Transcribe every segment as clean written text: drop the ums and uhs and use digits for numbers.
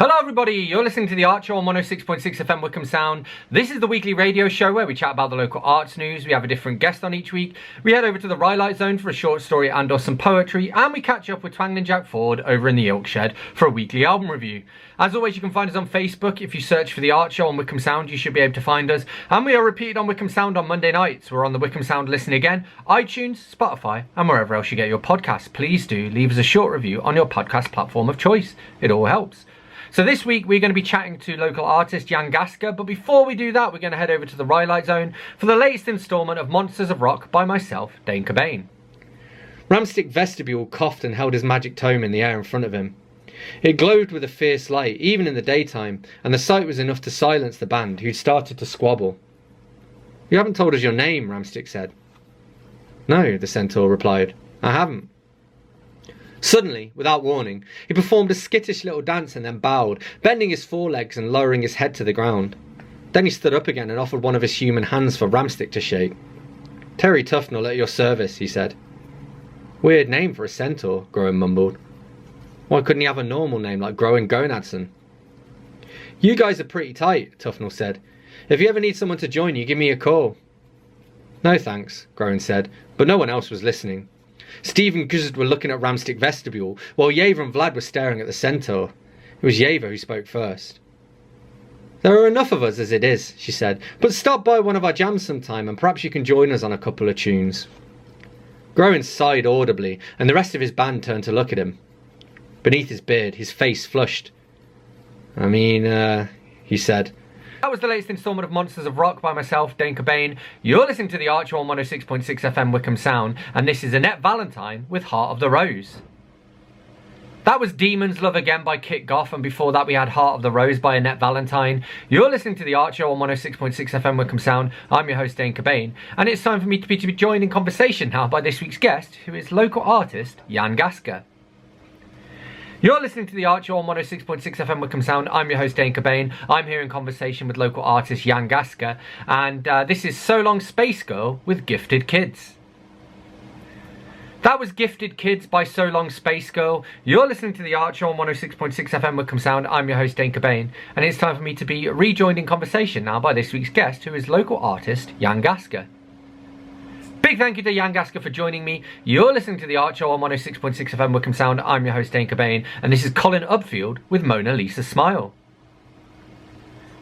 Hello everybody, you're listening to The Art Show on 106.6 FM Wickham Sound. This is the weekly radio show where we chat about the local arts news. We have a different guest on each week. We head over to the Rhylight Zone for a short story and or some poetry, and we catch up with Twangling Jack Ford over in the Ilk Shed for a weekly album review. As always, you can find us on Facebook. If you search for The Art Show on Wickham Sound, you should be able to find us. And we are repeated on Wickham Sound on Monday nights. We're on the Wickham Sound Listen Again, iTunes, Spotify, and wherever else you get your podcasts. Please do leave us a short review on your podcast platform of choice. It all helps. So this week we're going to be chatting to local artist Jan Gaska, but before we do that we're going to head over to the Rhylight Zone for the latest instalment of Monsters of Rock by myself, Dane Cobain. Ramstick Vestibule coughed and held his magic tome in the air in front of him. It glowed with a fierce light, even in the daytime, and the sight was enough to silence the band, who'd started to squabble. "You haven't told us your name," Ramstick said. "No," the centaur replied, "I haven't." Suddenly, without warning, he performed a skittish little dance and then bowed, bending his forelegs and lowering his head to the ground. Then he stood up again and offered one of his human hands for Ramstick to shake. "Terry Tufnell at your service," he said. "Weird name for a centaur," Groen mumbled. "Why couldn't he have a normal name like Groen Gonadson?" "You guys are pretty tight," Tufnell said. "If you ever need someone to join you, give me a call." "No thanks," Groen said, but no one else was listening. Steve and Gizzard were looking at Ramstick Vestibule, while Yeva and Vlad were staring at the centaur. It was Yeva who spoke first. "There are enough of us as it is," she said, "but stop by one of our jams sometime and perhaps you can join us on a couple of tunes." Groen sighed audibly, and the rest of his band turned to look at him. Beneath his beard, his face flushed. He said. That was the latest instalment of Monsters of Rock by myself, Dane Cobain. You're listening to The Art Show on 106.6 FM Wickham Sound, and this is Annette Valentine with Heart of the Rose. That was Demons Love Again by Kit Goff, and before that we had Heart of the Rose by Annette Valentine. You're listening to The Art Show on 106.6 FM Wickham Sound. I'm your host, Dane Cobain, and it's time for me to be joined in conversation now by this week's guest, who is local artist Jan Gaska. You're listening to The Art Show on 106.6 FM Wickham Sound. I'm your host, Dane Cobain. I'm here in conversation with local artist Jan Gaska, and this is So Long Space Girl with Gifted Kids. That was Gifted Kids by So Long Space Girl. You're listening to The Art Show on 106.6 FM Wickham Sound. I'm your host, Dane Cobain, and it's time for me to be rejoined in conversation now by this week's guest, who is local artist Jan Gaska. Big thank you to Jan Gaska for joining me. You're listening to The Art Show on 106.6 FM Wickham Sound. I'm your host, Dane Cobain, and this is Colin Upfield with Mona Lisa Smile.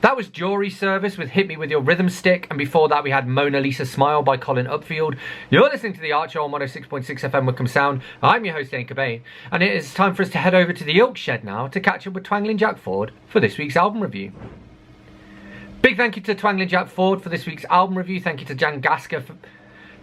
That was Jury Service with Hit Me With Your Rhythm Stick, and before that we had Mona Lisa Smile by Colin Upfield. You're listening to The Art Show on 106.6 FM Wickham Sound. I'm your host, Dane Cobain, and it is time for us to head over to the Ilk Shed now to catch up with Twangling Jack Ford for this week's album review. Big thank you to Twangling Jack Ford for this week's album review. Thank you to Jan Gaska for...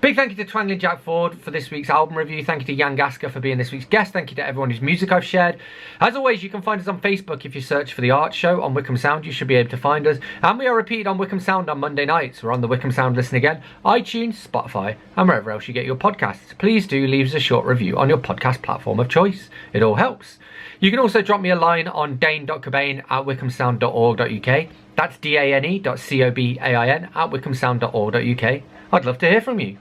Big thank you to Twangling Jack Ford for this week's album review. Thank you to Jan Gaska for being this week's guest. Thank you to everyone whose music I've shared. As always, you can find us on Facebook. If you search for The Art Show on Wickham Sound, you should be able to find us. And we are repeated on Wickham Sound on Monday nights. We're on the Wickham Sound Listen Again, iTunes, Spotify, and wherever else you get your podcasts. Please do leave us a short review on your podcast platform of choice. It all helps. You can also drop me a line on dane.cobain@wickhamsound.org.uk. That's dane.cobain@wickhamsound.org.uk. I'd love to hear from you.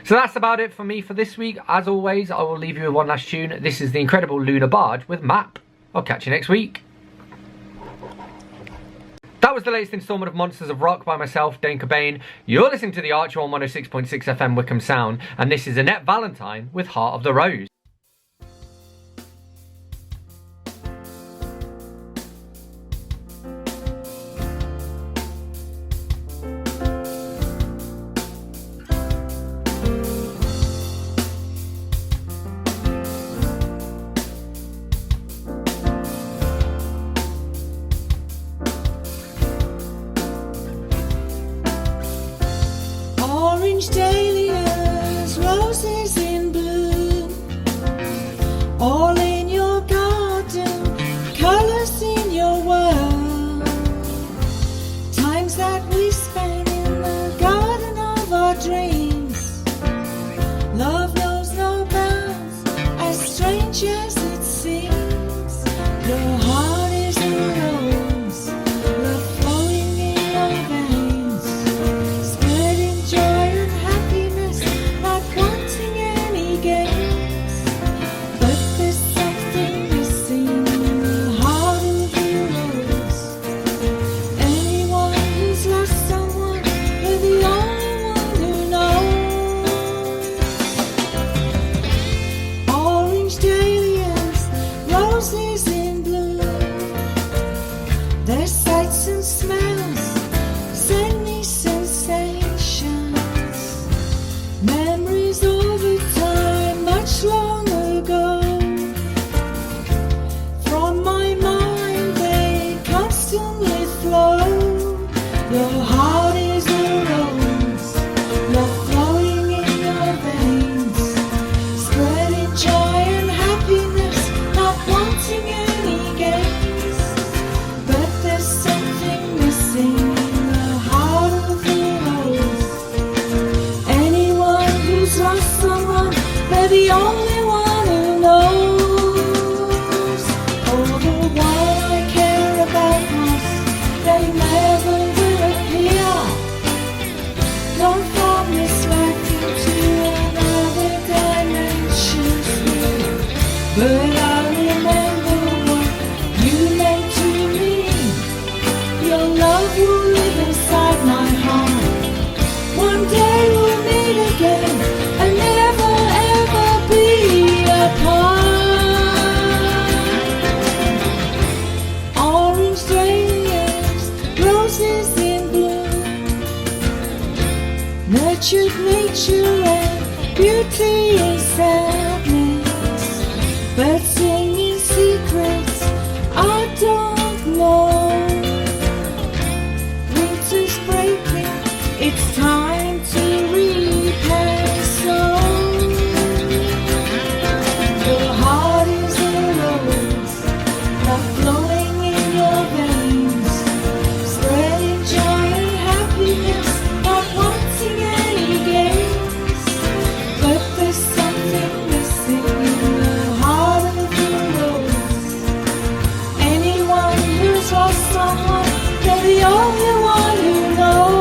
So that's about it for me for this week. As always, I will leave you with one last tune. This is the incredible Lunar Barge with Map. I'll catch you next week. That was the latest instalment of Monsters of Rock by myself, Dane Cobain. You're listening to The Art Show on 106.6 FM Wickham Sound, and this is Annette Valentine with Heart of the Rose. Orange dahlias, roses in bloom, captured nature and beauty is sadness, but singing secrets I don't know. Winter's breaking, it's time to repair soul. Your heart is a rose, love flowing in your veins, spreading joy and happiness, not wanting any gains. But there's something missing in the heart of the rose. Anyone who's lost someone, they're the only one who knows.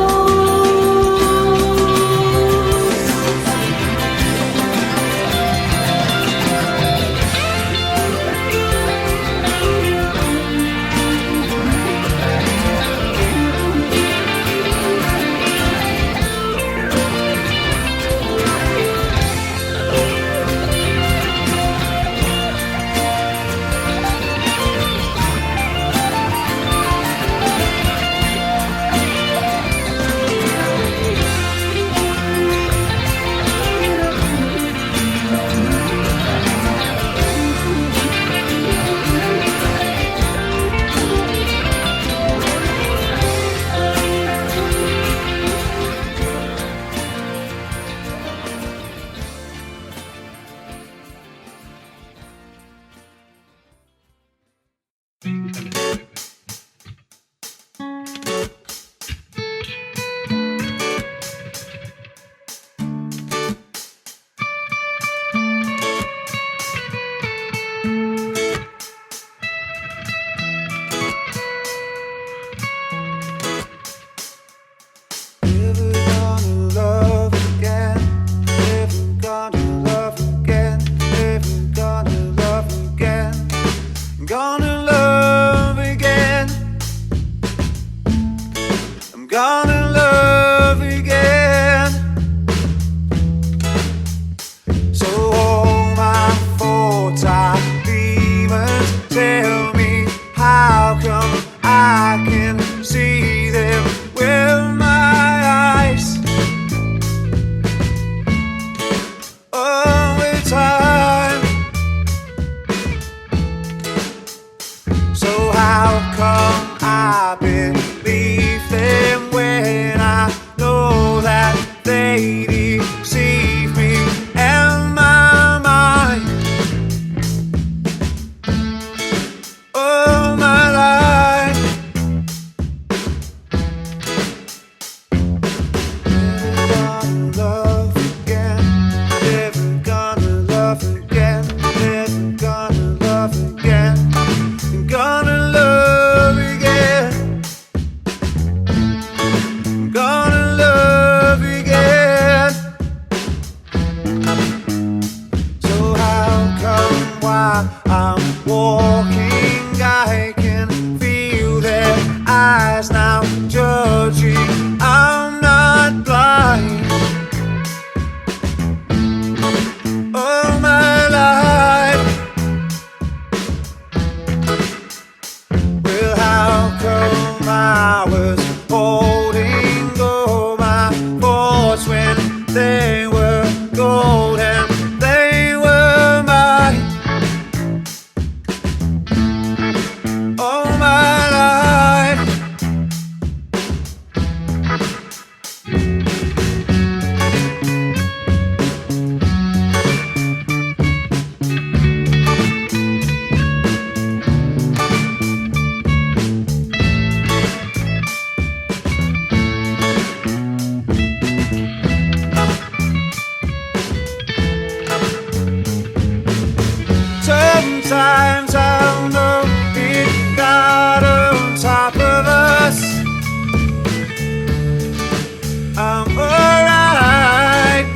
Sometimes I'll know it got on top of us. I'm alright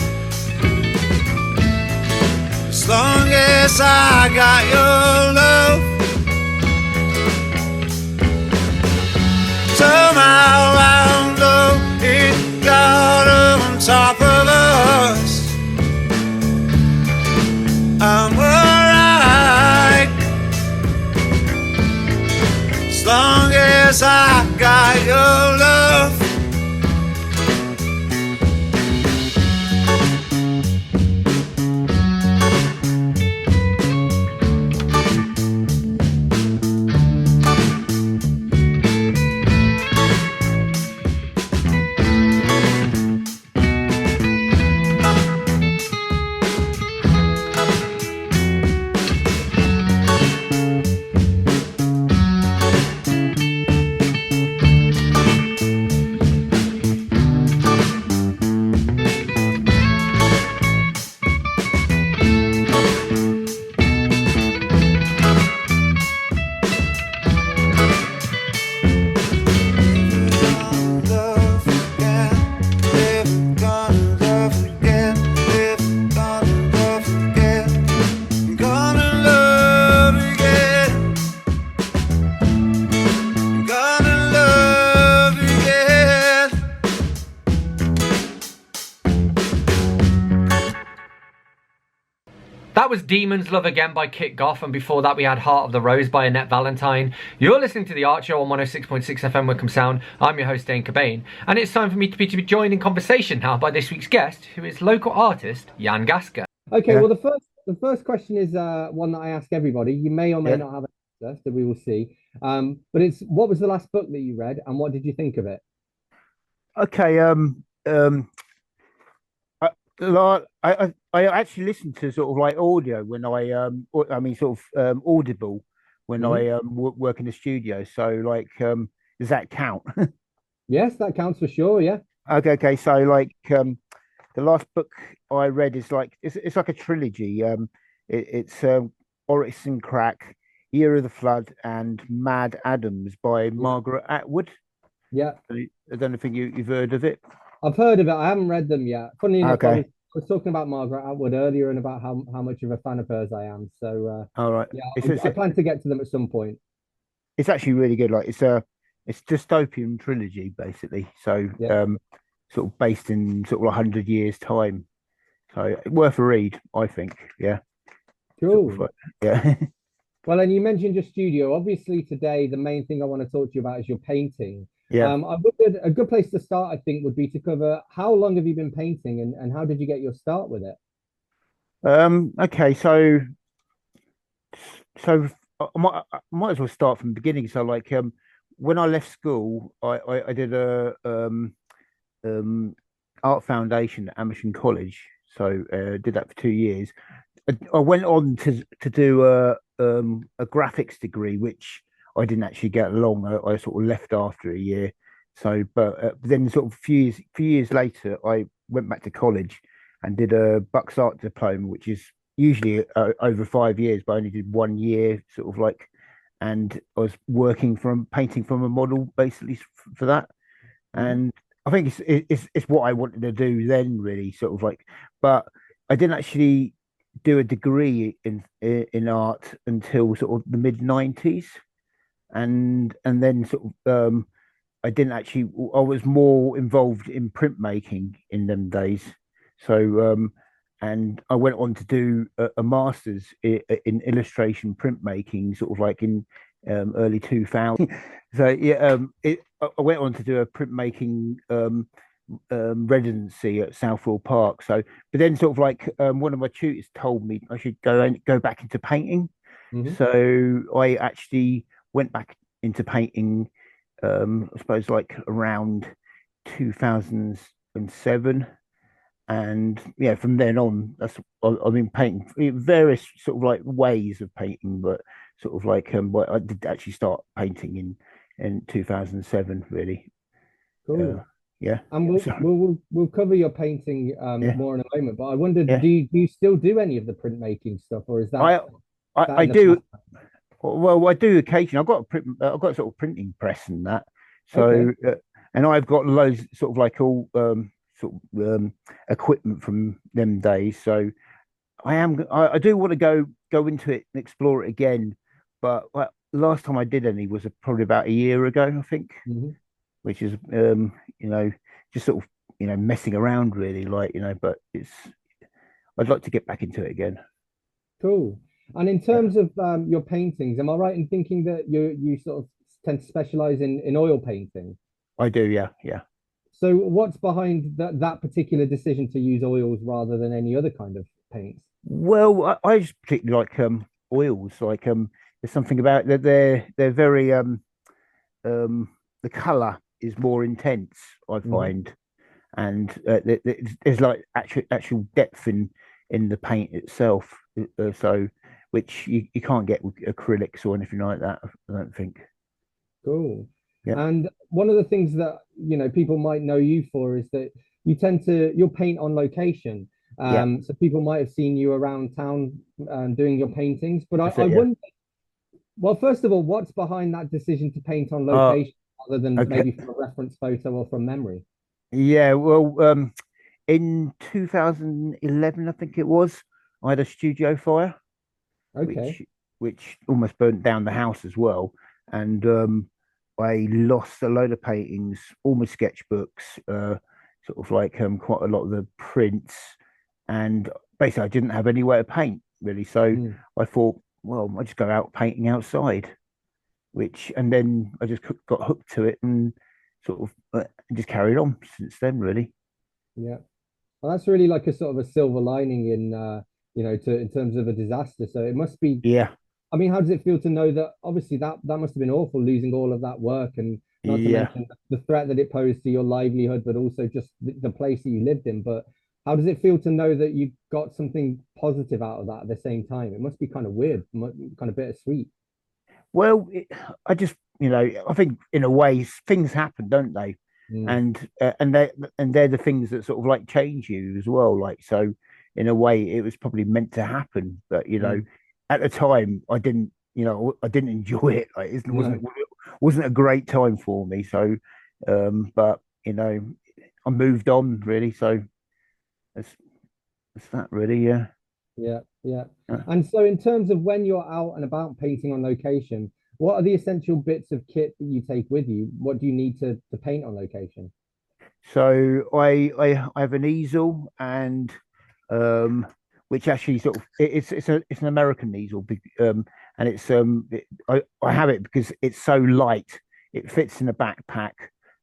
as long as I got your love. Somehow I'll know it got on top of us. I'm alright as long as I got your love. that was Demons Love Again by Kit Goff, and before that we had Heart of the Rose by Annette Valentine. You're listening to The Art Show on 106.6 FM Wickham Sound. I'm your host, Dane Cobain, and it's time for me to be joined in conversation now by this week's guest, who is local artist Jan Gaska. Okay, well, the first question is one that I ask everybody. You may or may not have an answer, so we will see. But it's, what was the last book that you read, and what did you think of it? Okay, I actually listened to sort of like audio when Audible when I work in the studio. So like, does that count? Yes, that counts for sure. Yeah. Okay. So like, the last book I read is like it's like a trilogy. It's Oryx and Crack, Year of the Flood, and Mad Adams by Margaret Atwood. Yeah. I don't think you've heard of it. I've heard of it. I haven't read them yet. Funnily enough, Okay. I was talking about Margaret Atwood earlier and about how much of a fan of hers I am. So All right. yeah, I plan to get to them at some point. It's actually really good. Like it's dystopian trilogy basically. So Yeah. sort of based in sort of 100 years time. So worth a read, I think. Yeah. Cool. Sort of, yeah. Well, and you mentioned your studio. Obviously, today the main thing I want to talk to you about is your painting. Yeah. I wondered, a good place to start, I think, would be to cover how long have you been painting, and how did you get your start with it? Okay. So I might as well start from the beginning. So like when I left school, I did a art foundation at Amersham College. So did that for 2 years. I went on to do a graphics degree, which I didn't actually get along. I sort of left after a year. So, but then sort of a few years later, I went back to college and did a Bucks Art Diploma, which is usually over 5 years, but I only did 1 year, sort of like, and I was painting from a model basically for that. And I think it's what I wanted to do then, really, sort of like, but I didn't actually do a degree in art until sort of the mid 90s, and then sort of I didn't actually. I was more involved in printmaking in them days, so and I went on to do a master's in illustration printmaking, sort of like in early 2000. So yeah, I went on to do a printmaking residency at Southwell Park. So, but then sort of like one of my tutors told me I should go back into painting. So I actually went back into painting. I suppose like around 2007, and yeah, from then on, I've been painting various sort of like ways of painting, but sort of like but I did actually start painting in 2007, really. Cool. Yeah, And we'll cover your painting Yeah. more in a moment. But I wondered, Yeah. do you still do any of the printmaking stuff, or is that I in the do. past? Well, I do occasionally. I've got a sort of printing press and that. So, Okay. and I've got loads sort of like all equipment from them days. So I do want to go into it and explore it again. But last time I did any was probably about a year ago, I think, Mhm. which is just sort of messing around really, like but I'd like to get back into it again. Cool. And in terms of your paintings, am I right in thinking that you sort of tend to specialize in oil painting? I do, yeah. So what's behind that particular decision to use oils rather than any other kind of paints? Well, I just particularly like oils. Like there's something about that they're very the color is more intense, I find, and there's like actual depth in the paint itself. So which you can't get with acrylics or anything like that, I don't think. Cool. Yeah. And one of the things that people might know you for is that you'll paint on location. So people might have seen you around town doing your paintings. But I Yeah. wonder, well, first of all, what's behind that decision to paint on location rather than Okay. maybe from a reference photo or from memory? Yeah, well, in 2011, I think it was, I had a studio fire, Okay. which almost burnt down the house as well, and I lost a load of paintings, all my sketchbooks, sort of like quite a lot of the prints, and basically I didn't have anywhere to paint. really. So Mm. I thought, well, I just go out painting outside, and then I just got hooked to it and sort of just carried on since then, really. Yeah. Well, that's really like a sort of a silver lining in to in terms of a disaster. So it must be, Yeah, I mean, how does it feel to know that obviously that must have been awful losing all of that work, and not to yeah. mention the threat that it posed to your livelihood, but also just the place that you lived in. But how does it feel to know that you got something positive out of that at the same time? It must be kind of weird, kind of bittersweet. Well, I just, I think in a way things happen, don't they? Mm, And they're the things that sort of like change you as well. Like so, in a way, it was probably meant to happen, but mm. at the time, I didn't enjoy it. Like it No, wasn't a great time for me. So, but I moved on really. So that's that's that really. Yeah. yeah, yeah. Uh, And so, in terms of when you're out and about painting on location, what are the essential bits of kit that you take with you? What do you need to paint on location? So I have an easel and um which actually sort of it's an American easel and I have it because it's so light. It fits in a backpack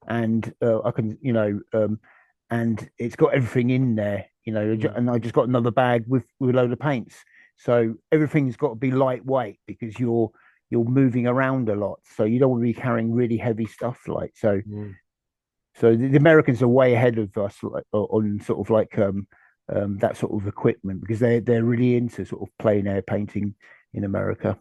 and I can and it's got everything in there, Mm, and I just got another bag with a load of paints. So everything's got to be lightweight because you're moving around a lot. So you don't want to be carrying really heavy stuff like so. mm. So the Americans are way ahead of us like, on sort of like that sort of equipment because they're really into sort of plein air painting in America.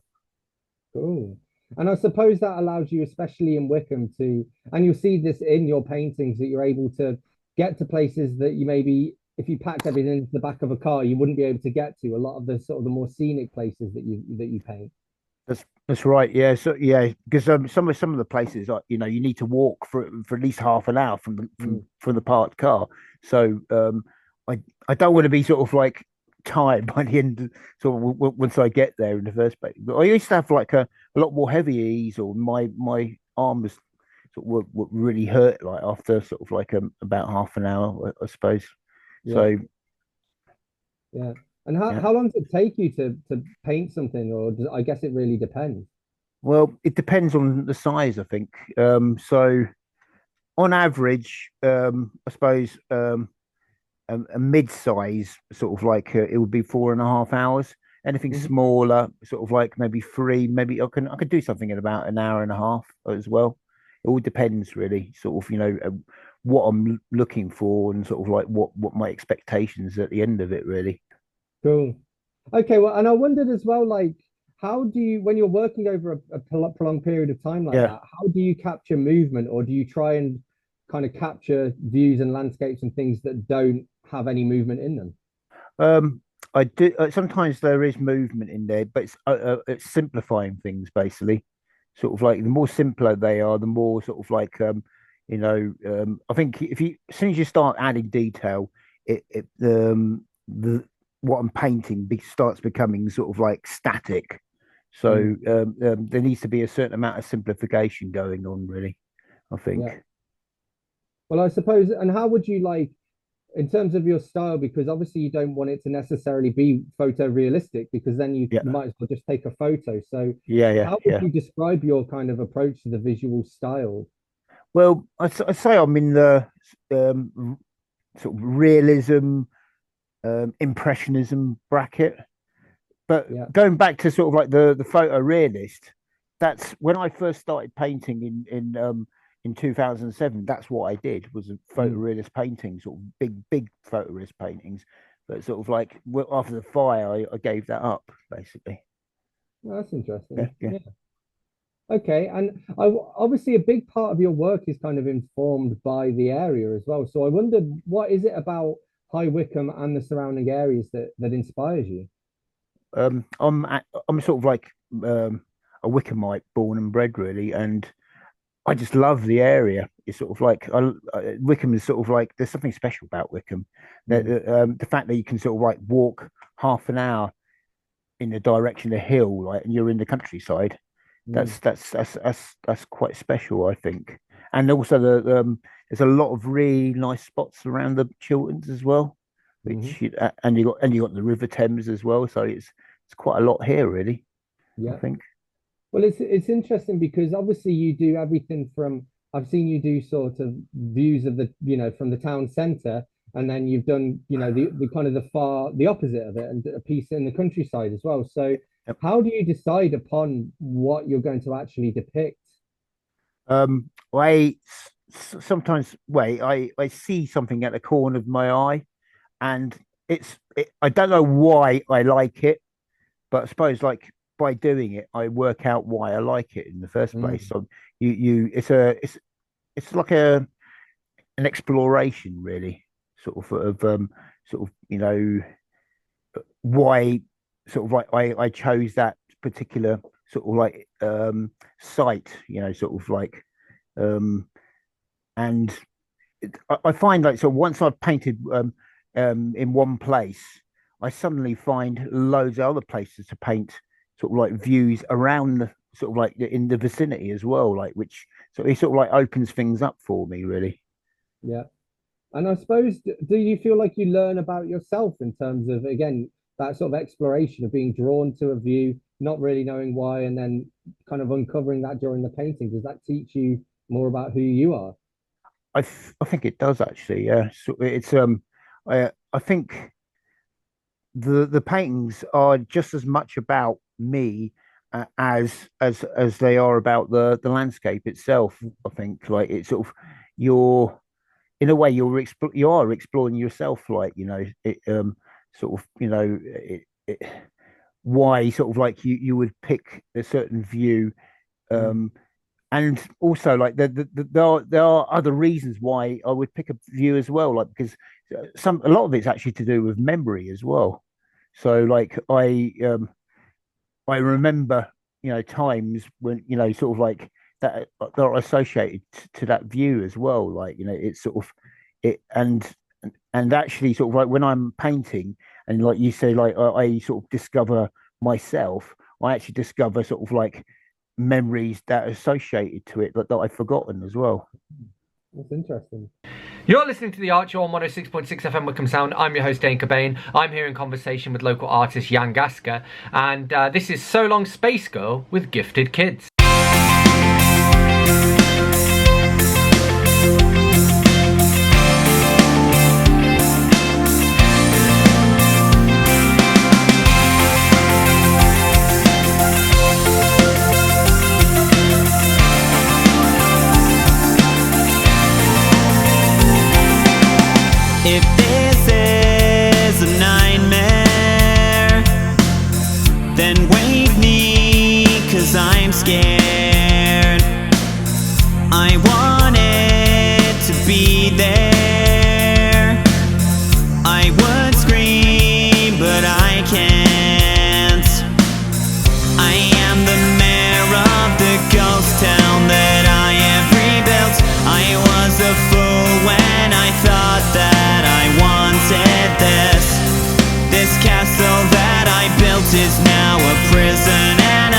Cool. And I suppose that allows you, especially in Wickham, and you'll see this in your paintings, that you're able to get to places that you maybe, if you packed everything into the back of a car, you wouldn't be able to get to. A lot of the sort of the more scenic places that you paint. That's right. Yeah. So yeah, because some of the places are you need to walk for at least half an hour from the Mm, from the parked car. So I don't want to be sort of like tired by the end sort of once I get there in the first place. But I used to have like a lot more heavy ease, or my arm was sort of would really hurt like after sort of like about half an hour, I suppose. yeah, So yeah. And how, yeah. how long does it take you to paint something, or I guess it really depends. Well, it depends on the size, I think. So on average, I suppose a mid-size sort of like it would be 4.5 hours. Anything Mhm. smaller, sort of like maybe three, maybe I could do something in about an hour and a half as well. It all depends really, sort of what I'm looking for and sort of like what my expectations at the end of it really. Cool. Okay, well, and I wondered as well, like, how do you, when you're working over a prolonged period of time like Yeah. that, how do you capture movement, or do you try and kind of capture views and landscapes and things that don't have any movement in them? Um, I do sometimes there is movement in there, but it's simplifying things basically. Sort of like the more simpler they are, the more sort of like I think if you as soon as you start adding detail, it the what I'm painting starts becoming sort of like static. So Mm, there needs to be a certain amount of simplification going on, really. I yeah. think. Well, I suppose, and how would you like, in terms of your style, because obviously you don't want it to necessarily be photorealistic, because then you Yeah, might as well just take a photo. So yeah, yeah, how would yeah. you describe your kind of approach to the visual style? Well, I'd say I'm in the sort of realism, impressionism bracket. But Yeah. going back to sort of like the photorealist, that's when I first started painting in 2007. That's what I did was a Mm. photorealist painting, sort of big photorealist paintings. But sort of like after the fire, I gave that up basically. Well, that's Yeah, interesting. yeah. Yeah. Okay, and obviously a big part of your work is kind of informed by the area as well. So I wondered, what is it about High Wycombe and the surrounding areas that inspires you? I'm sort of like a Wickhamite born and bred really, and I just love the area. It's sort of like Wickham is sort of like there's something special about Wickham. Mm, The fact that you can sort of like walk half an hour in the direction of the hill, like, and you're in the countryside. mm, That's quite special, I think. And also there's a lot of really nice spots around the Chilterns as well, mhm. which and you got the River Thames as well. So quite a lot here, really. Yeah. I think. Well, it's interesting because obviously you do everything from I've seen you do sort of views of the from the town centre, and then you've done the kind of the opposite of it, and a piece in the countryside as well. So Yep. how do you decide upon what you're going to actually depict? I sometimes wait. I see something at the corner of my eye, and I don't know why I like it, but I suppose like by doing it, I work out why I like it in the first place. Mm, So it's like an exploration, really, sort of why sort of like I chose that particular sort of like site, sort of like um and I find like so once I've painted in one place, I suddenly find loads of other places to paint, sort of like views around the sort of like in the vicinity as well, like which so it sort of like opens things up for me, really. yeah. And I suppose, do you feel like you learn about yourself in terms of, again, that sort of exploration of being drawn to a view, not really knowing why, and then kind of uncovering that during the painting? Does that teach you more about who you are? I think it does actually, yeah. So it's I think the paintings are just as much about me as they are about the landscape itself. I think like it's sort of you're in a way you are exploring yourself, like it sort of why sort of like you would pick a certain view, Mm, um and also like there are other reasons why I would pick a view as well, like because a lot of it's actually to do with memory as well. So like I remember times when sort of like that are associated to that view as well. Like it's sort of it and actually sort of like when I'm painting and like you say like I sort of discover myself. I actually discover sort of like memories that are associated to it that I've forgotten as well. that's interesting. You're listening to The Archer on 106.6 FM Wickham Sound. I'm your host, Dane Cobain. I'm here in conversation with local artist Jan Gaska. And this is So Long Space Girl with Gifted Kids. If this is a nightmare, then wake me, 'cause I'm scared. I want it to be there. I would scream, but I can't. I am the mayor of the ghost town that I have rebuilt. I was a fool when I thought that this castle that I built is now a prison, and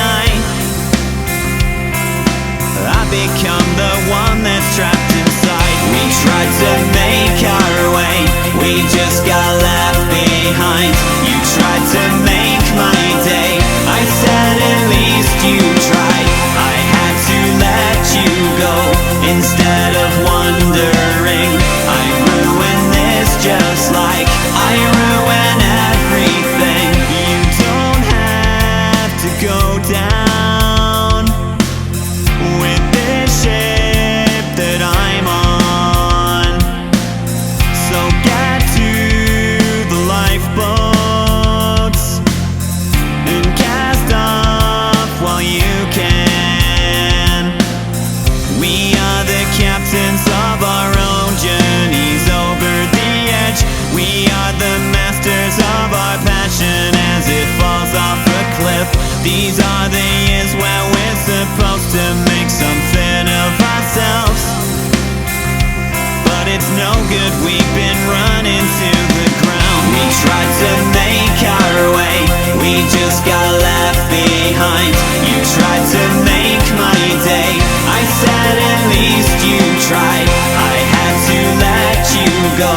I've become the one that's trapped inside. We tried to make our way, we just got left behind. You tried to make my day, I said at least you tried. I had to let you go instead of wondering. I ruined this just like I ruin everything. You don't have to go down with this ship that I'm on. So get to the lifeboats and cast off while you can. We are the captains of our own journeys over the edge. We are the masters of our passion as it falls off a cliff. These are the years where we're supposed to make something of ourselves. But it's no good, we've been running to the ground. We tried to make our way, we just got left behind. You tried to make my day, I said at least you tried. I had to let you go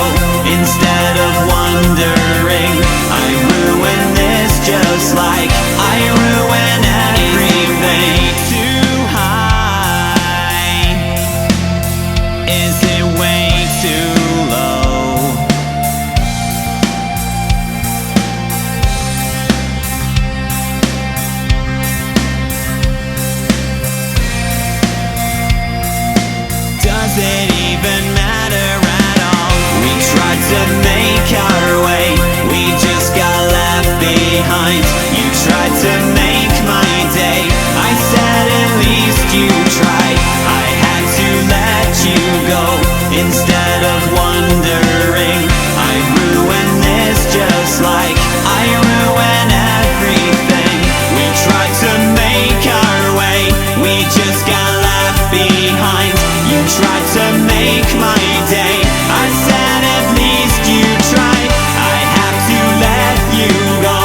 instead of wondering. I ruined this just like I ruin everything. Too high? Is it way too low? Does it even matter at all? We tried to make our way, we just got left behind. You tried to make my day, I said at least you tried. I had to let you go instead of wondering. I ruined this just like I ruin everything. We tried to make our way, we just got left behind. You tried to make my day, I said at least you tried. I have to let you go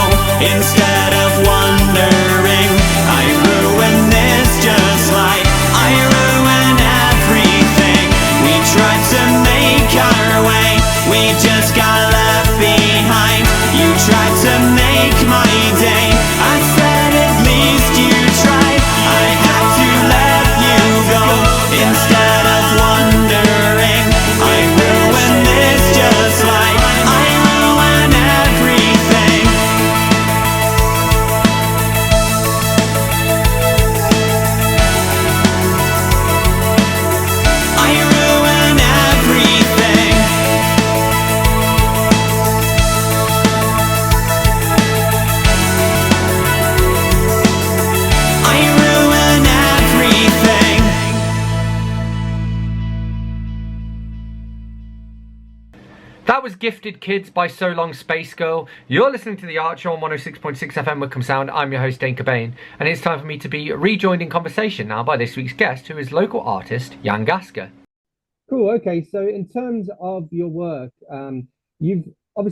instead of wondering. I ruined this just like I ruin everything. We tried to make our way, we just got left behind. You tried to make my day, I said at least you tried. I have to let you go instead of wondering. I ruined this just like I ruin everything. I ruin everything. I ruin everything. That was Gifted Kids by So Long Space Girl. You're listening to The Art Show on 106.6 FM Wickham Sound. I'm your host, Dane Cobain, and it's time for me to be rejoined in conversation now by this week's guest, who is local artist Jan Gaska. Cool. Okay. So in terms of your work, you've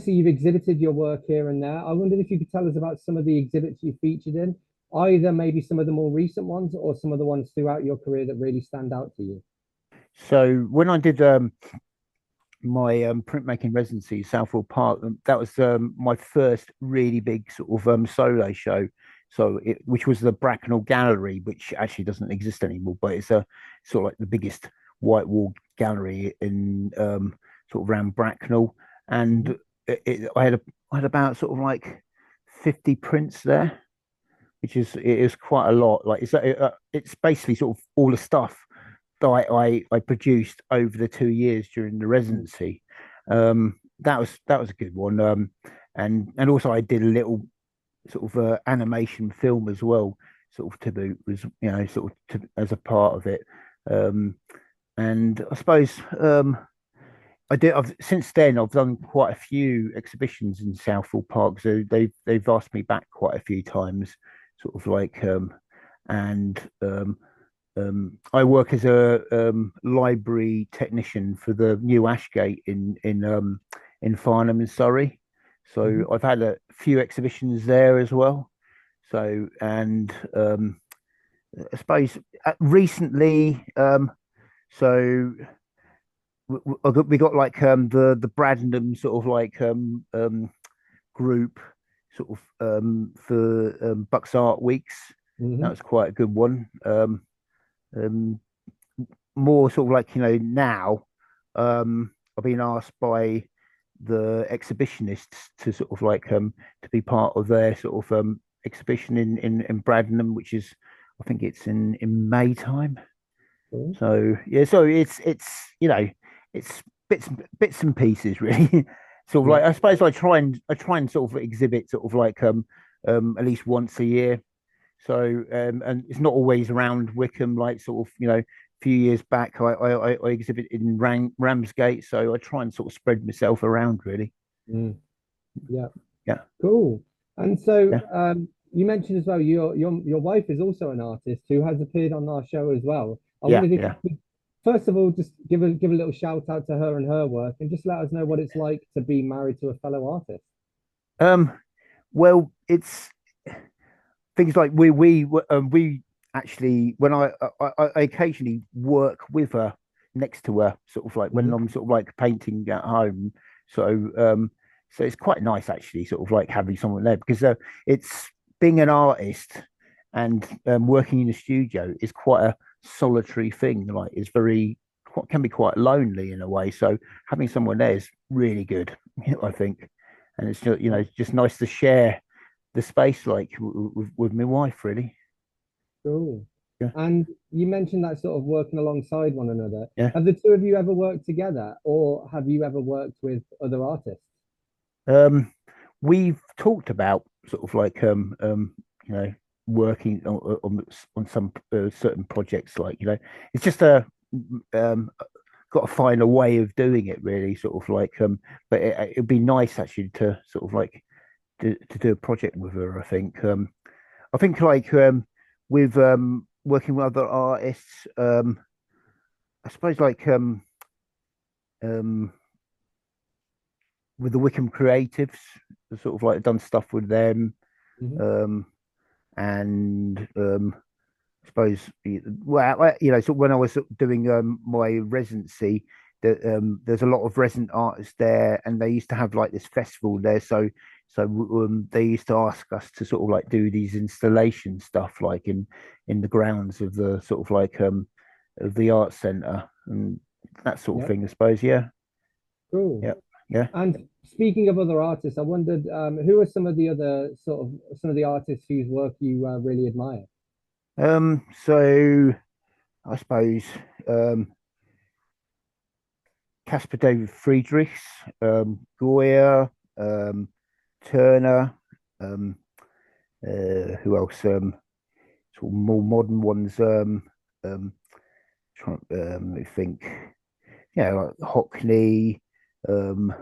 you've exhibited your work here and there. I wondered if you could tell us about some of the exhibits you featured in, either maybe some of the more recent ones or some of the ones throughout your career that really stand out to you. So when I did my printmaking residency, Southfield Park, that was my first really big sort of solo show. So which was the Bracknell Gallery, which actually doesn't exist anymore, but it's a sort of like the biggest white wall gallery in sort of around Bracknell, and I had about sort of like 50 prints there, which is it is quite a lot. Like it's basically sort of all the stuff that I produced over the 2 years during the residency. That was a good one. And also I did a little sort of animation film as well, sort of to boot, was sort of as a part of it. And I suppose since then I've done quite a few exhibitions in Southfield Park, so they've asked me back quite a few times, sort of like I work as a library technician for the new Ashgate in Farnham in Surrey. So I've had a few exhibitions there as well. So and I suppose recently, so we got like the Bradnam sort of like group sort of for Bucks Art Weeks. That was quite a good one. More sort of like now I've been asked by the exhibitionists to sort of like to be part of their sort of exhibition in Bradnam, which is I think it's in May time. So yeah, so it's it's bits and pieces really. Sort of like I suppose I try and sort of exhibit sort of like at least once a year. So and it's not always around Wickham, like sort of a few years back I exhibit in Ramsgate, so I try and sort of spread myself around really. Yeah. Yeah. Cool. And so Yeah. you mentioned as well your wife is also an artist who has appeared on our show as well. I Yeah, wondered if yeah. you could, first of all, just give a little shout out to her and her work, and just let us know what it's like to be married to a fellow artist. Well, it's things like we actually when I occasionally work with her next to her, sort of like when I'm sort of like painting at home. So So it's quite nice actually, sort of like having someone there because it's being an artist and working in the studio is quite a solitary thing. Like it's can be quite lonely in a way. So having someone there is really good, I think. And it's just, it's just nice to share the space like with my wife, really. Cool. Yeah. And you mentioned that sort of working alongside one another. Yeah. Have the two of you ever worked together, or have you ever worked with other artists? We've talked about sort of like you know working on some certain projects, like it's just got to find a way of doing it really, sort of like but it'd be nice actually to sort of like to do a project with her. I think like with working with other artists, I suppose like um with the Wickham Creatives, sort of like done stuff with them, Mhm. and I suppose so when I was doing my residency, there's a lot of resident artists there, and they used to have like this festival there. So they used to ask us to sort of like do these installation stuff, like in the grounds of the sort of like of the art centre and that sort of Yep. thing. I suppose, yeah, Cool. yeah, yeah. And speaking of other artists, I wondered who are some of the other some of the artists whose work you really admire? So I suppose Caspar David Friedrichs, Goya, Turner, um, who else? Sort of more modern ones. Um, I think, like Hockney. Um,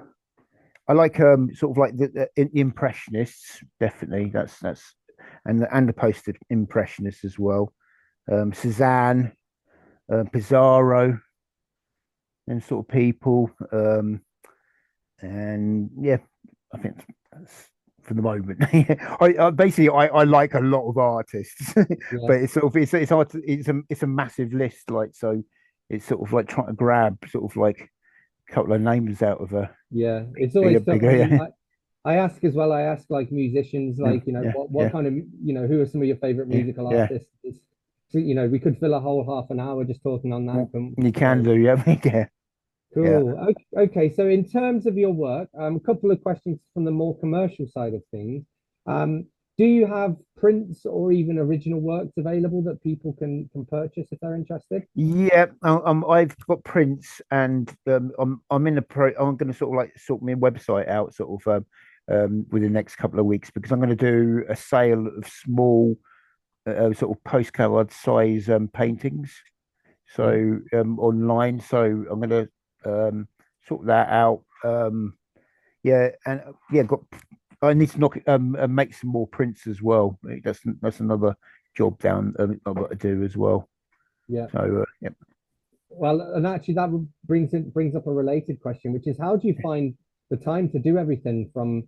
I like sort of like the impressionists, definitely. That's and the post impressionists as well. Cezanne, Pizarro, and sort of people. And yeah, I think that's for the moment. I like a lot of artists, Yeah. but it's hard it's a massive list. Like so, it's sort of like trying to grab sort of like a couple of names out of a Yeah, it's always tough. I bigger. mean, Yeah, I ask as well. I ask like musicians, like yeah, what yeah, kind of who are some of your favorite yeah, musical yeah. artists? So, we could fill a whole half an hour just talking on that. Couldn't You we? can So do, yeah, yeah, yeah. cool. Okay, so in terms of your work, a couple of questions from the more commercial side of things. Um, do you have prints or even original works available that people can purchase if they're interested? Yeah, I've got prints, and I'm in the I'm going to sort of like sort my website out, sort of within the next couple of weeks, because I'm going to do a sale of small sort of postcard size paintings, Yeah. so online. So I'm going to sort that out. Yeah, and yeah, got. I need to make some more prints as well. That's another job down I've got to do as well. Yeah. So yeah. Well, and actually that brings up a related question, which is how do you find the time to do everything from,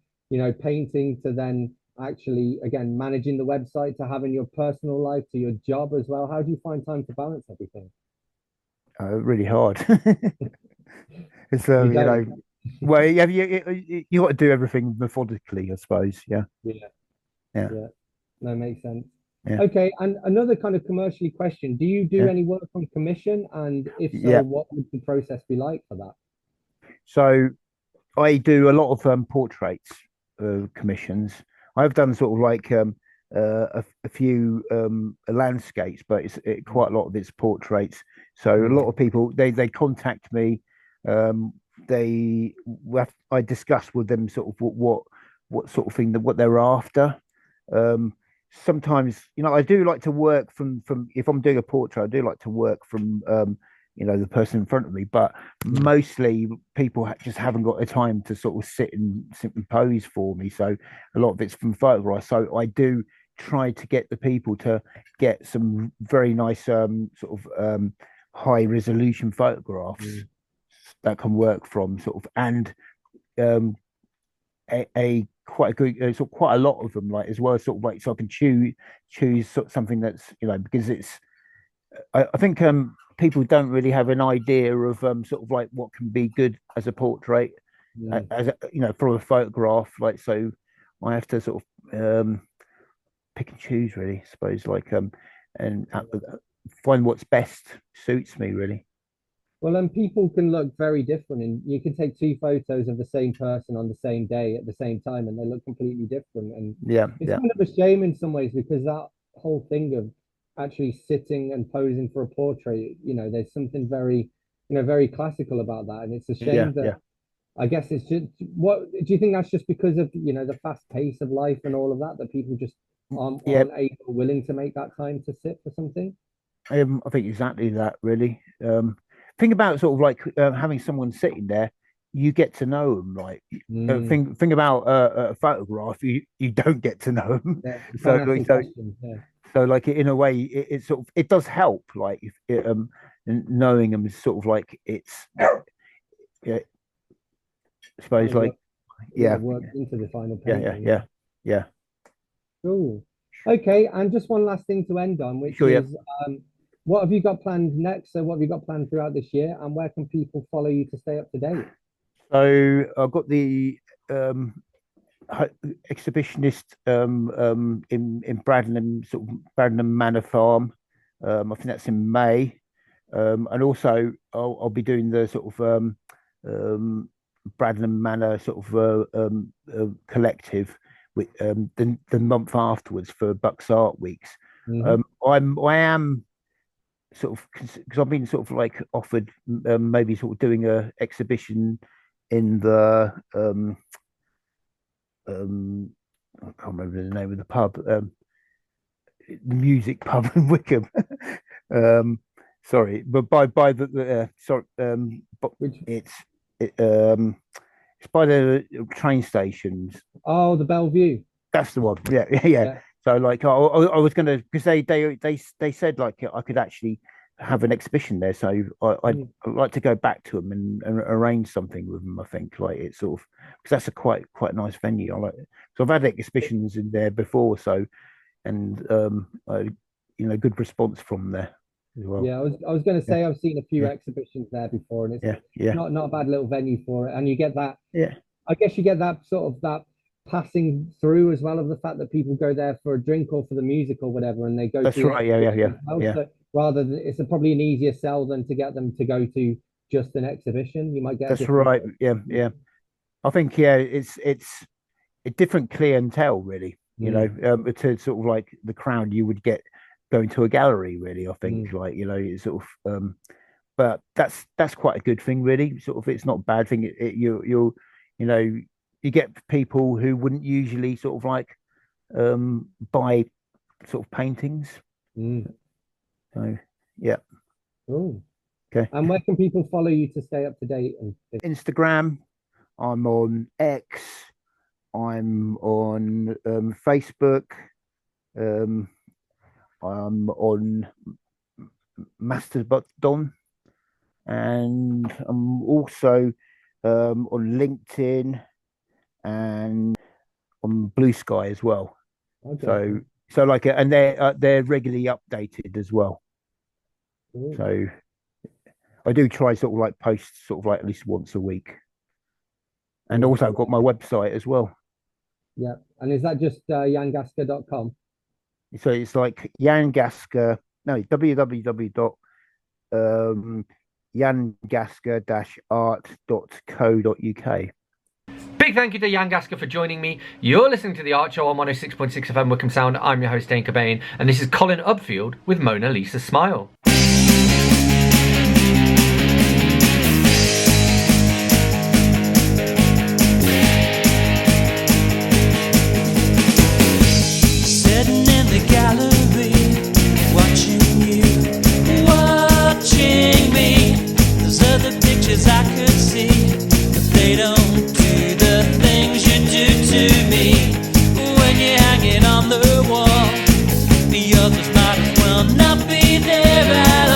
painting to then actually again managing the website to having your personal life to your job as well? How do you find time to balance everything? Really hard. It's You don't. well, you got to do everything methodically, I suppose. Yeah, Yeah, yeah, yeah. No, makes sense. yeah, Okay, and another kind of commercially question, do you do yeah, any work on commission? And if so, yeah. what would the process be like for that? So I do a lot of portraits commissions. I've done sort of like a few landscapes, but quite a lot of it's portraits. So a Yeah. lot of people they contact me. Um, I discuss with them sort of what sort of thing that what they're after. Um, Sometimes I do like to work from if I'm doing a portrait, I do like to work from the person in front of me, but Yeah. mostly people just haven't got the time to sort of sit and pose for me. So a lot of it's from photographs. So I do try to get the people to get some very nice sort of high resolution photographs Mm. that can work from sort of and um a quite a good sort of quite a lot of them, like as well, sort of like so I can choose sort of something that's because it's I think people don't really have an idea of sort of like what can be good as a portrait. as from a photograph. Like, so I have to sort of pick and choose, really, I suppose, like and find what's best suits me, really. Well, and people can look very different, and you can take two photos of the same person on the same day at the same time, and they look completely different. And Yeah, it's yeah, kind of a shame in some ways because that whole thing of actually sitting and posing for a portrait, there's something very, very classical about that, and it's a yeah, shame that yeah. I guess it's just what do you think that's just because of the fast pace of life and all of that that people just Yeah, aren't able willing to make that time to sit for something? I think exactly that, really. Think about sort of like having someone sitting there, you get to know them. Like, Mm, think about a photograph, you don't get to know them. yeah, you So, can't ask them questions. Yeah. so like in a way, it sort of it does help. Like, if knowing them is sort of like it's, yeah, I Kind suppose, of like, work, yeah, worked into the final yeah, yeah, painting. yeah, yeah. Cool. Okay, and just one last thing to end on, which Sure, yeah. is what have you got planned next? So what have you got planned throughout this year, and where can people follow you to stay up to date? So I've got the um exhibitionist in Bradnam, sort of Bradnam Manor Farm. I think that's in May. And also I'll be doing the sort of um Bradnam Manor sort of collective with the month afterwards for Bucks Art Weeks. Hmm. I am sort of because I've been sort of like offered maybe sort of doing a exhibition in the um I can't remember the name of the pub, the music pub in Wickham. um Sorry, but by the sorry, but Which it it's by the train stations. oh, the Bellevue. That's the one. Yeah, yeah, yeah. Yeah. So like I was gonna because they said like I could actually have an exhibition there. So Mm. I'd like to go back to them and arrange something with them. I think like it's sort of because that's a quite nice venue. I like so I've had exhibitions in there before. So and good response from there as well. Yeah, I was going to Yeah, say I've seen a few yeah, exhibitions there before, and it's yeah, yeah, not a bad little venue for it. And you get that, yeah. I guess you get that sort of that passing through as well of the fact that people go there for a drink or for the music or whatever, and they go That's to the right. Yeah, yeah, yeah, exhibition as well. yeah. So rather than it's probably an easier sell than to get them to go to just an exhibition. You might get a That's different. right. Yeah, yeah. I think yeah, it's a different clientele, really. Mm, To sort of like the crowd you would get going to a gallery, really. I think mm. like it's sort of but that's quite a good thing, really. Sort of, it's not a bad thing. You know, you get people who wouldn't usually sort of like buy sort of paintings. Mm. So yeah, Cool. okay. And where can people follow you to stay up to date? And Instagram. I'm on X. I'm on Facebook. Um, I'm on Mastodon, and I'm also on LinkedIn and on Blue Sky as well. okay, So like, and they're regularly updated as well. cool. So I do try sort of like post sort of like at least once a week, and Cool. also I've got my website as well. Yeah. And is that just yangaska.com? So it's like Jan Gaska, no, www yangaska-art.co.uk. Big thank you to Jan Gaska for joining me. You're listening to The Art Show on 106.6 FM Wickham Sound. I'm your host, Dane Cobain, and this is Colin Upfield with Mona Lisa Smile. Sitting in the gallery, watching me. There's other pictures I could see, but they don't do the things you do to me. When you're hanging on the wall, the others might as well not be there at all.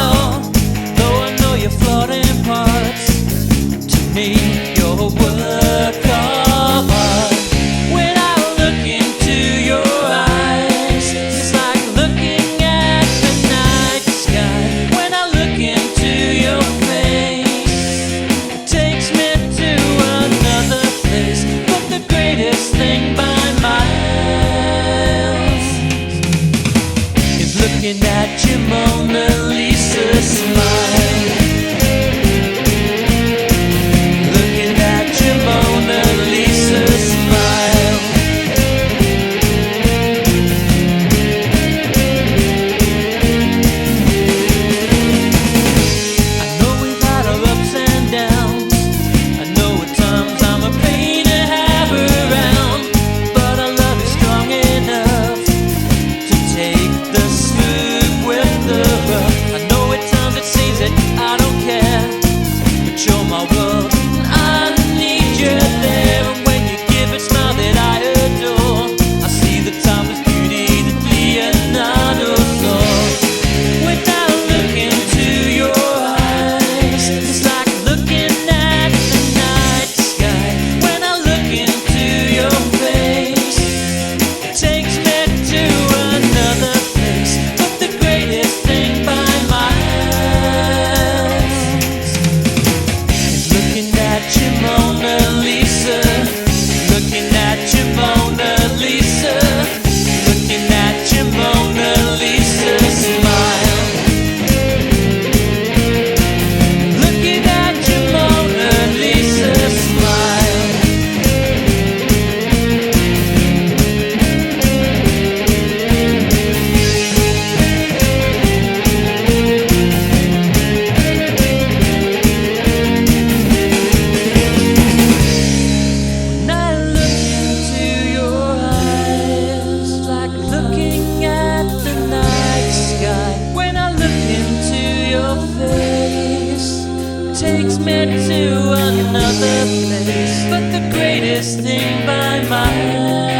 takes me to another place, but the greatest thing by miles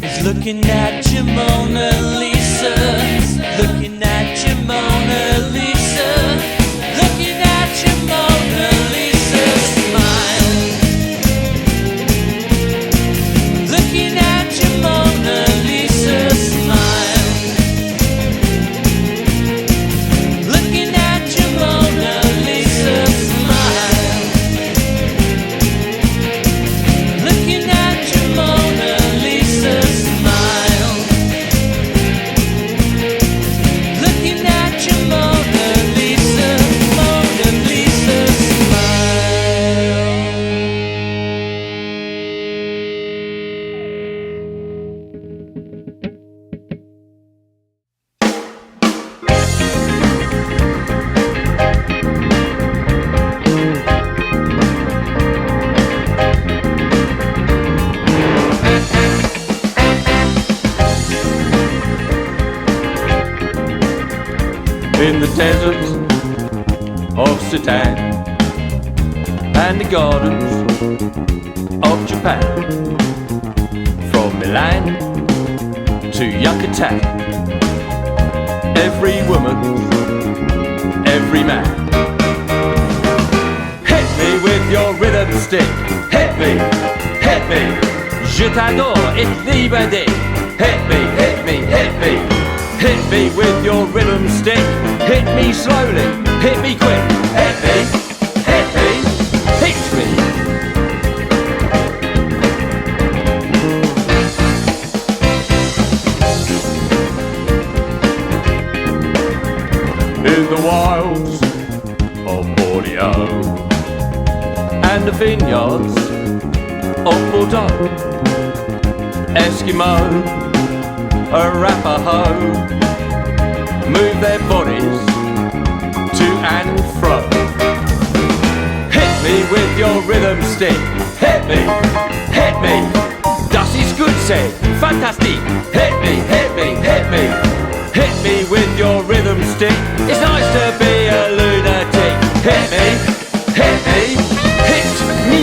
is looking at your Mona Lisa, looking at your Mona Lisa, looking at your Mona Lisa smile, looking at your Mona Lisa smile, looking at your Mona Lisa smile, looking at your Mona Lisa smile, looking at your Mona Lisa, Mona Lisa smile. In the deserts of Sudan and the gardens of Japan, from Milan to Yucatan, every woman, every man. Hit me with your rhythm stick, hit me, je t'adore, ich liebe dich. Hit me, hit me, hit me. Hit me with your rhythm stick. Hit me slowly, hit me quick. Hit me, hit me, hit me. In the wilds of Borneo and the vineyards of Bordeaux, Eskimo, Arapaho, move their bodies to and fro. Hit me with your rhythm stick. Hit me, das ist gut, say, fantastic. Hit me, hit me, hit me. Hit me with your rhythm stick. It's nice to be a lunatic. Hit me, hit me, hit me.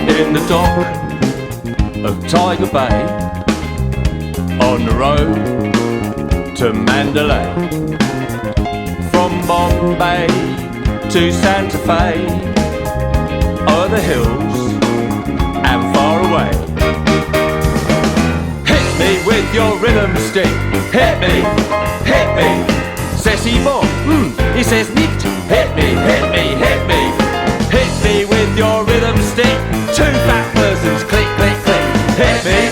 In the dock of Tiger Bay, on the road to Mandalay, from Bombay to Santa Fe, o'er the hills and far away. Hit me with your rhythm stick. Hit me, c'est si bon, he says nicht. Hit me, hit me, hit me. Hit me with your rhythm stick. Two fat persons, click, click, click. Hit me,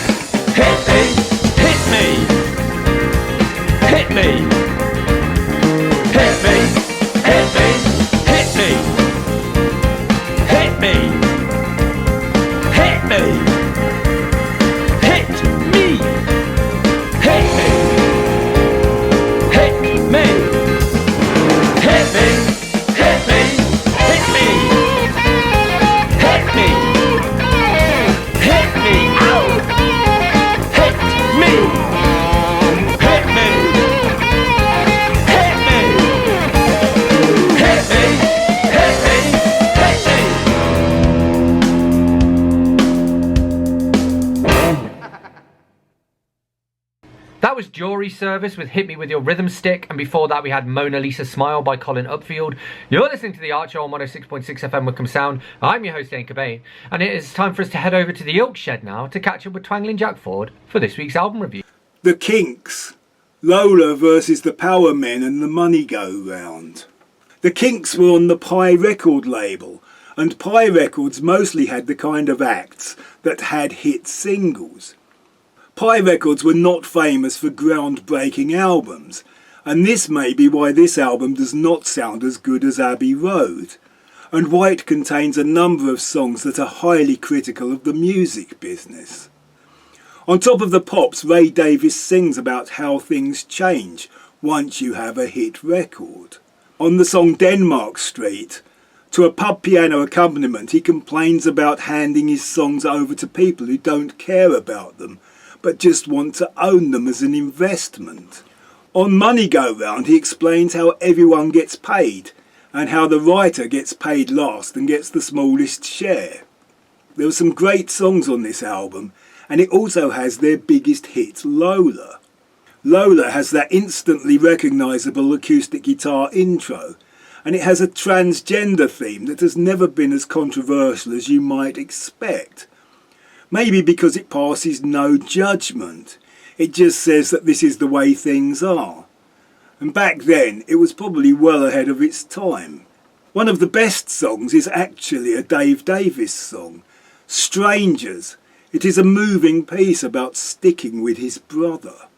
hit me, hit me. Hit me, hit me, hit me, hit me. Hit me, hit me, hit me. Hit me, hit me. Hit me, hit me, hit me. Hit me, hit me, ow! Hit me, hit me, hit me, hit me, hit me, hit me. That was Jury Service with Hit Me With Your Rhythm Stick, and before that we had Mona Lisa Smile by Colin Upfield. You're listening to The Art Show on 106.6 FM Wickham Sound. I'm your host, Dane Cobain, and it is time for us to head over to the Ilk Shed now to catch up with Twangling Jack Ford for this week's album review. The Kinks, Lola versus the Power Men and the Money Go Round. The Kinks were on the Pie record label, and Pie Records mostly had the kind of acts that had hit singles. Pie Records were not famous for groundbreaking albums, and this may be why this album does not sound as good as Abbey Road, and why it contains a number of songs that are highly critical of the music business. On top of the pops, Ray Davies sings about how things change once you have a hit record. On the song Denmark Street, to a pub piano accompaniment, he complains about handing his songs over to people who don't care about them, but just want to own them as an investment. On Money Go Round, he explains how everyone gets paid, and how the writer gets paid last and gets the smallest share. There were some great songs on this album, and it also has their biggest hit, Lola. Lola has that instantly recognisable acoustic guitar intro, and it has a transgender theme that has never been as controversial as you might expect. Maybe because it passes no judgment. It just says that this is the way things are. And back then, it was probably well ahead of its time. One of the best songs is actually a Dave Davies song, Strangers. It is a moving piece about sticking with his brother.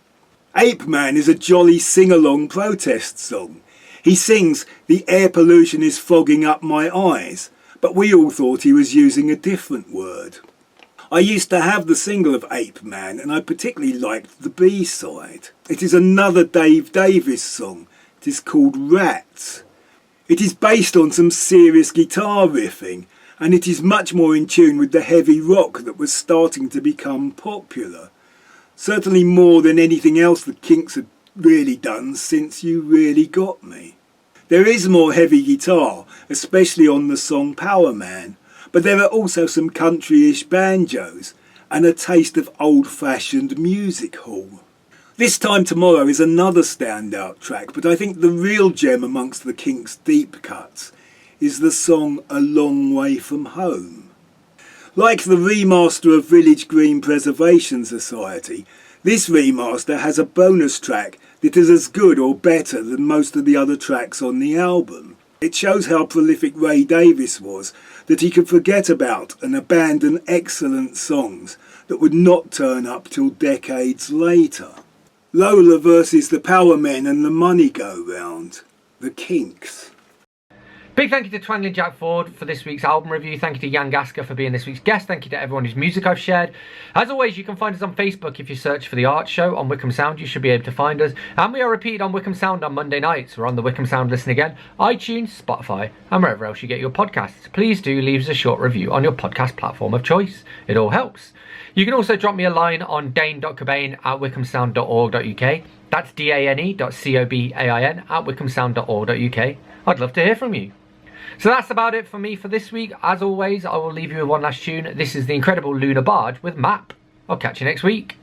Ape Man is a jolly sing-along protest song. He sings, "The air pollution is fogging up my eyes," but we all thought he was using a different word. I used to have the single of Ape Man, and I particularly liked the B-side. It is another Dave Davies song. It is called Rats. It is based on some serious guitar riffing, and it is much more in tune with the heavy rock that was starting to become popular. Certainly more than anything else the Kinks had really done since You Really Got Me. There is more heavy guitar, especially on the song Power Man, but there are also some country-ish banjos and a taste of old-fashioned music hall. This Time Tomorrow is another standout track, but I think the real gem amongst the Kinks' deep cuts is the song A Long Way From Home. Like the remaster of Village Green Preservation Society, this remaster has a bonus track that is as good or better than most of the other tracks on the album. It shows how prolific Ray Davies was, that he could forget about and abandon excellent songs that would not turn up till decades later. Lola versus the Power Men and the Money Go Round. The Kinks. Big thank you to Twangling Jack Ford for this week's album review. Thank you to Jan Gaska for being this week's guest. Thank you to everyone whose music I've shared. As always, you can find us on Facebook. If you search for The Art Show on Wickham Sound, you should be able to find us. And we are repeated on Wickham Sound on Monday nights. We're on the Wickham Sound Listen Again, iTunes, Spotify, and wherever else you get your podcasts. Please do leave us a short review on your podcast platform of choice. It all helps. You can also drop me a line on dane.cobain@wickhamsound.org.uk. That's dane.cobain@wickhamsound.org.uk. I'd love to hear from you. So that's about it for me for this week. As always, I will leave you with one last tune. This is the incredible Lunar Barge with Map. I'll catch you next week.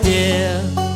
dear.